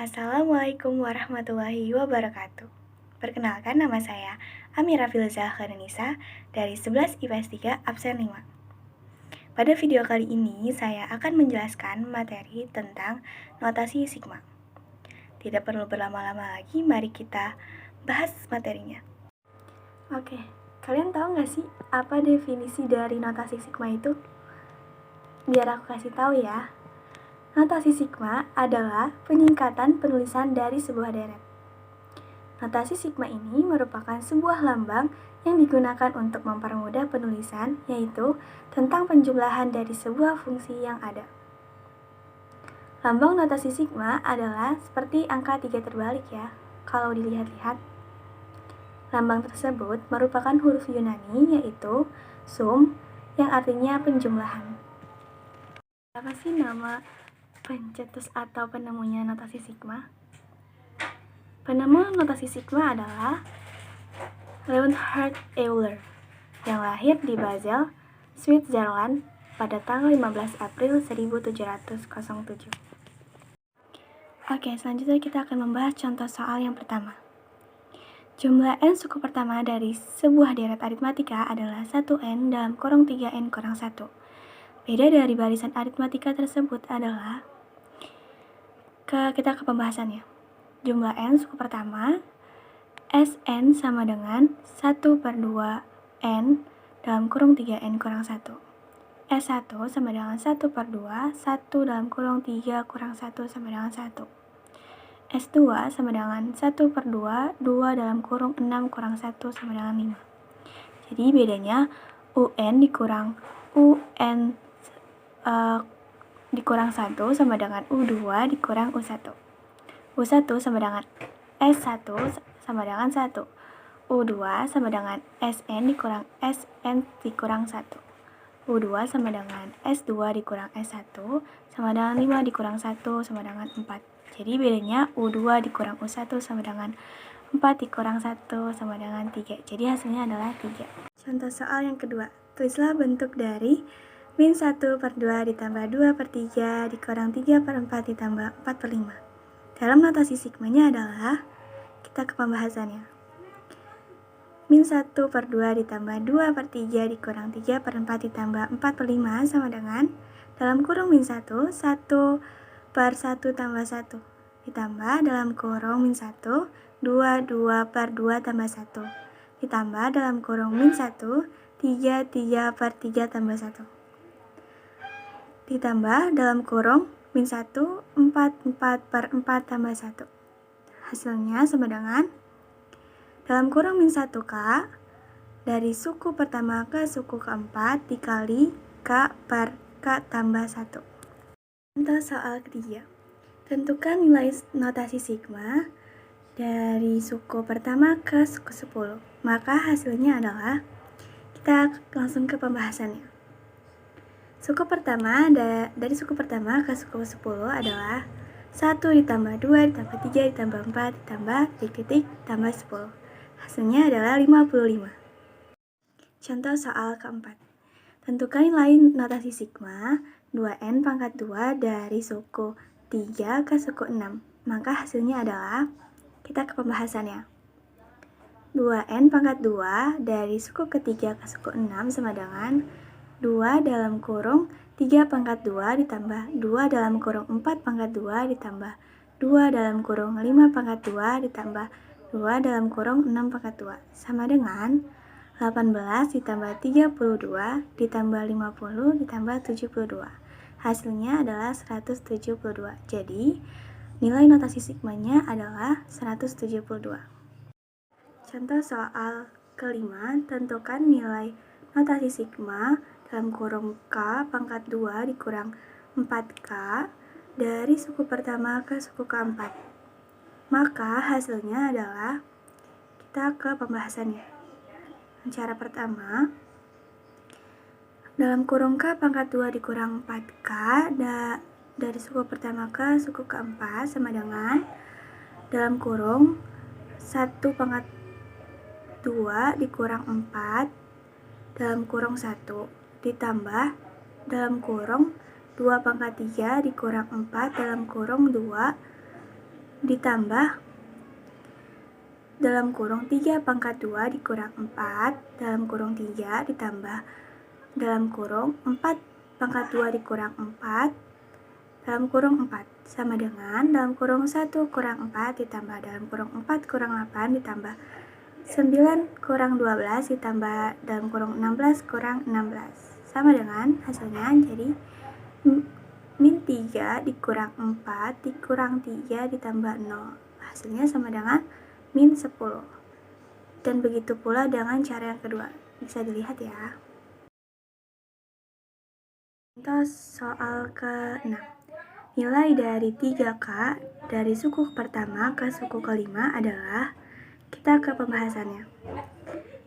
Assalamualaikum warahmatullahi wabarakatuh. Perkenalkan, nama saya Amira Filza Khairunisa dari 11 IPS 3 absen 5. Pada video kali ini saya akan menjelaskan materi tentang notasi sigma. Tidak perlu berlama-lama lagi, mari kita bahas materinya. Oke, kalian tahu nggak sih apa definisi dari notasi sigma itu? Biar aku kasih tahu ya. Notasi sigma adalah penyingkatan penulisan dari sebuah deret. Notasi sigma ini merupakan sebuah lambang yang digunakan untuk mempermudah penulisan, yaitu tentang penjumlahan dari sebuah fungsi yang ada. Lambang notasi sigma adalah seperti angka 3 terbalik ya, kalau dilihat-lihat. Lambang tersebut merupakan huruf Yunani, yaitu sum, yang artinya penjumlahan. Apa sih nama pencetus atau penemunya notasi sigma? Penemu notasi sigma adalah Leonhard Euler yang lahir di Basel, Switzerland pada tanggal 15 April 1707. Oke, selanjutnya kita akan membahas contoh soal yang pertama. Jumlah n suku pertama dari sebuah deret aritmatika adalah 1n dalam kurung 3n kurang 1. Beda dari barisan aritmatika tersebut adalah kita ke pembahasannya. Jumlah n suku pertama Sn sama dengan 1/2 n dalam kurung 3n kurang 1. S1 sama dengan 1/2 1 dalam kurung 3 kurang 1 sama dengan 1. S2 sama dengan 1/2 2 dalam kurung 6 kurang 1 sama dengan 5. Jadi bedanya UN dikurang UN dikurang 1 sama dengan U2 dikurang U1. U1 sama dengan S1 sama dengan 1. U2 sama dengan Sn dikurang Sn dikurang 1. U2 sama dengan S2 dikurang S1 sama dengan 5 dikurang 1 sama dengan 4. Jadi bedanya U2 dikurang U1 sama dengan 4 dikurang 1 sama dengan 3. Jadi hasilnya adalah 3. Contoh soal yang kedua. Tulislah bentuk dari min 1/2 ditambah 2/3 dikurang 3/4 ditambah 4/5. Dalam notasi sigmanya adalah, kita ke pembahasannya. Min 1/2 ditambah 2/3 dikurang 3/4 ditambah 4/5 sama dengan, dalam kurung min 1, 1/1 tambah 1. Ditambah dalam kurung min 1, 2/2 tambah 1. Ditambah dalam kurung min 1, 3/3 tambah 1. Ditambah dalam kurung min 1, 4/4 tambah 1. Hasilnya sama dengan, dalam kurung min 1K, dari suku pertama ke suku keempat dikali K per K tambah 1. Contoh soal ketiga. Tentukan nilai notasi sigma dari suku pertama ke suku 10. Maka hasilnya adalah, kita langsung ke pembahasannya. Suku pertama dari suku pertama ke suku 10 adalah 1 ditambah 2 ditambah 3 ditambah 4 ditambah titik tambah 10. Hasilnya adalah 55. Contoh soal keempat. Tentukan nilai notasi sigma 2n pangkat 2 dari suku 3 ke suku 6. Maka hasilnya adalah, kita ke pembahasannya. 2n pangkat 2 dari suku ketiga ke suku 6 sama dengan 2 dalam kurung 3 pangkat 2 ditambah 2 dalam kurung 4 pangkat 2 ditambah 2 dalam kurung 5 pangkat 2 ditambah 2 dalam kurung 6 pangkat 2 sama dengan 18 ditambah 32 ditambah 50 ditambah 72. Hasilnya adalah 172. Jadi nilai notasi sigmanya adalah 172. Contoh soal kelima, tentukan nilai notasi sigma dalam kurung K pangkat 2 dikurang 4K dari suku pertama ke suku keempat. Maka hasilnya adalah, kita ke pembahasannya. Cara pertama, dalam kurung K pangkat 2 dikurang 4K dari suku pertama ke suku keempat sama dengan, dalam kurung 1 pangkat 2 dikurang 4 dalam kurung 1 ditambah dalam kurung 2 pangkat 3 dikurang 4 dalam kurung 2 ditambah dalam kurung 3 pangkat 2 dikurang 4 dalam kurung 3 ditambah dalam kurung 4 pangkat 2 dikurang 4 dalam kurung 4 sama dengan dalam kurung 1 kurang 4 ditambah dalam kurung 4 kurang 8 ditambah 9 kurang 12 ditambah dalam kurung 16 kurang 16 sama dengan hasilnya jadi min 3 dikurang 4 dikurang 3 ditambah 0 hasilnya sama dengan min 10. Dan begitu pula dengan cara yang kedua. Bisa dilihat ya. Contoh soal ke-6. Nilai dari 3K dari suku pertama ke suku kelima adalah, kita ke pembahasannya.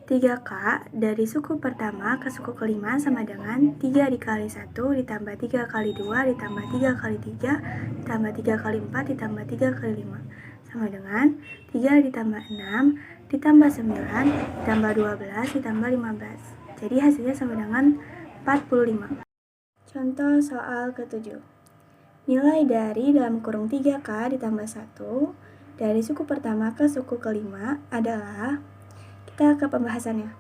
3K dari suku pertama ke suku kelima sama dengan 3 dikali 1 ditambah 3 kali 2 ditambah 3 kali 3 ditambah 3 kali 4 ditambah 3 kali 5 sama dengan 3 ditambah 6 ditambah 9 ditambah 12 ditambah 15. Jadi hasilnya sama dengan 45. Contoh soal ke-7. Nilai dari dalam kurung 3K ditambah 1 dari suku pertama ke suku kelima adalah, kita ke pembahasannya.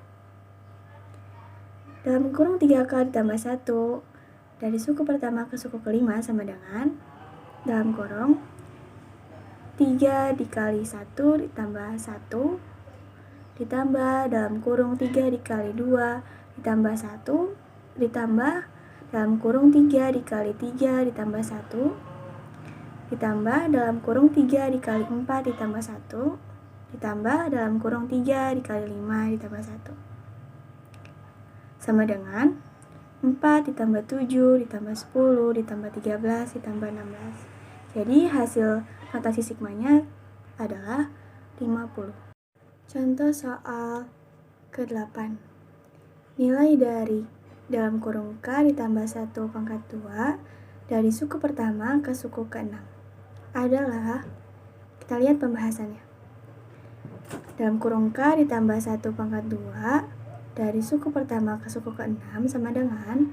Dalam kurung 3K ditambah 1 dari suku pertama ke suku kelima sama dengan dalam kurung 3 dikali 1 ditambah 1 ditambah dalam kurung 3 dikali 2 ditambah 1 ditambah dalam kurung 3 dikali 3 ditambah 1 ditambah dalam kurung 3 dikali 4 ditambah 1 ditambah dalam kurung 3 dikali 5 ditambah 1 sama dengan 4 ditambah 7 ditambah 10 ditambah 13 ditambah 16. Jadi hasil notasi sigmanya adalah 50. Contoh soal ke-8. Nilai dari dalam kurung K ditambah 1 pangkat 2 dari suku pertama ke suku ke-6 adalah, kita lihat pembahasannya. Dalam kurung K ditambah 1 pangkat 2 dari suku pertama ke suku ke-6 sama dengan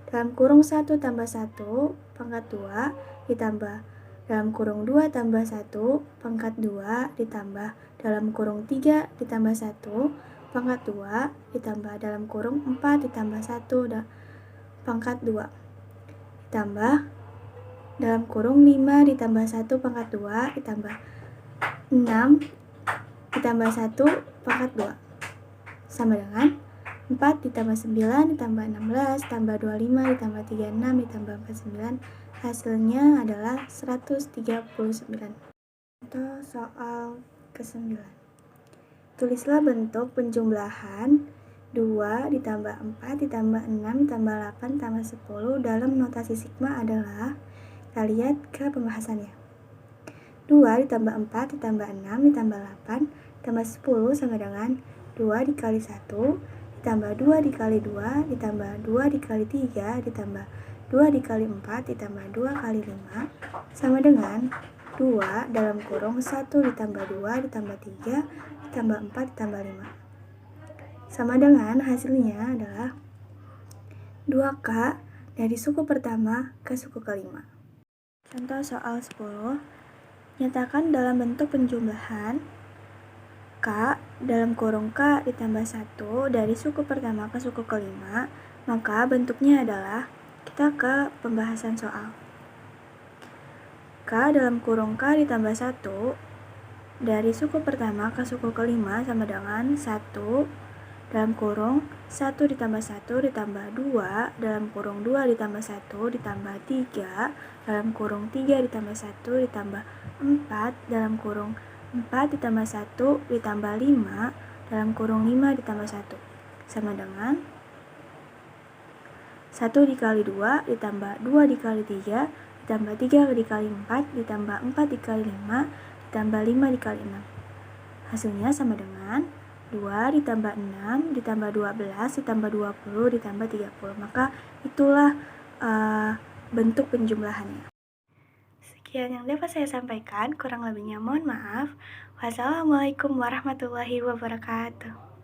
dalam kurung 1 tambah 1 pangkat 2 ditambah dalam kurung 2 tambah 1 pangkat 2 ditambah dalam kurung 3 ditambah 1 pangkat 2 ditambah dalam kurung 4 ditambah 1 pangkat 2 ditambah dalam kurung 5 ditambah 1 pangkat 2 ditambah 6 ditambah 1 pangkat 2 sama dengan 4 ditambah 9 ditambah 16 tambah 25 ditambah 36 ditambah 49. Hasilnya adalah 139. Contoh soal ke-9. Tulislah bentuk penjumlahan 2 ditambah 4 ditambah 6 ditambah 8 tambah 10 dalam notasi sigma adalah, kita lihat ke pembahasannya. 2 ditambah 4 ditambah 6 ditambah 8 ditambah 10 sama dengan 2 dikali 1 ditambah 2 dikali 2 ditambah 2 dikali 3 ditambah 2 dikali 4 ditambah 2 kali 5 sama dengan 2 dalam kurung 1 ditambah 2 ditambah 3 ditambah 4 ditambah 5 sama dengan hasilnya adalah 2K dari suku pertama ke suku kelima. Contoh soal 10. Nyatakan dalam bentuk penjumlahan K dalam kurung K ditambah 1 dari suku pertama ke suku kelima, maka bentuknya adalah, kita ke pembahasan soal. K dalam kurung K ditambah 1 dari suku pertama ke suku kelima sama dengan 1 dalam kurung 1 ditambah 1 ditambah 2 dalam kurung 2 ditambah 1 ditambah 3 dalam kurung 3 ditambah 1 ditambah 4 dalam kurung 4 ditambah 1 ditambah 5 dalam kurung 5 ditambah 1 sama dengan 1 dikali 2 ditambah 2 dikali 3 ditambah 3 dikali 4 ditambah 4 dikali 5 ditambah 5 dikali 6. Hasilnya sama dengan 2 ditambah 6 ditambah 12 ditambah 20 ditambah 30. Maka itulah bentuk penjumlahannya. Sekian yang dapat saya sampaikan, kurang lebihnya mohon maaf. Wassalamualaikum warahmatullahi wabarakatuh.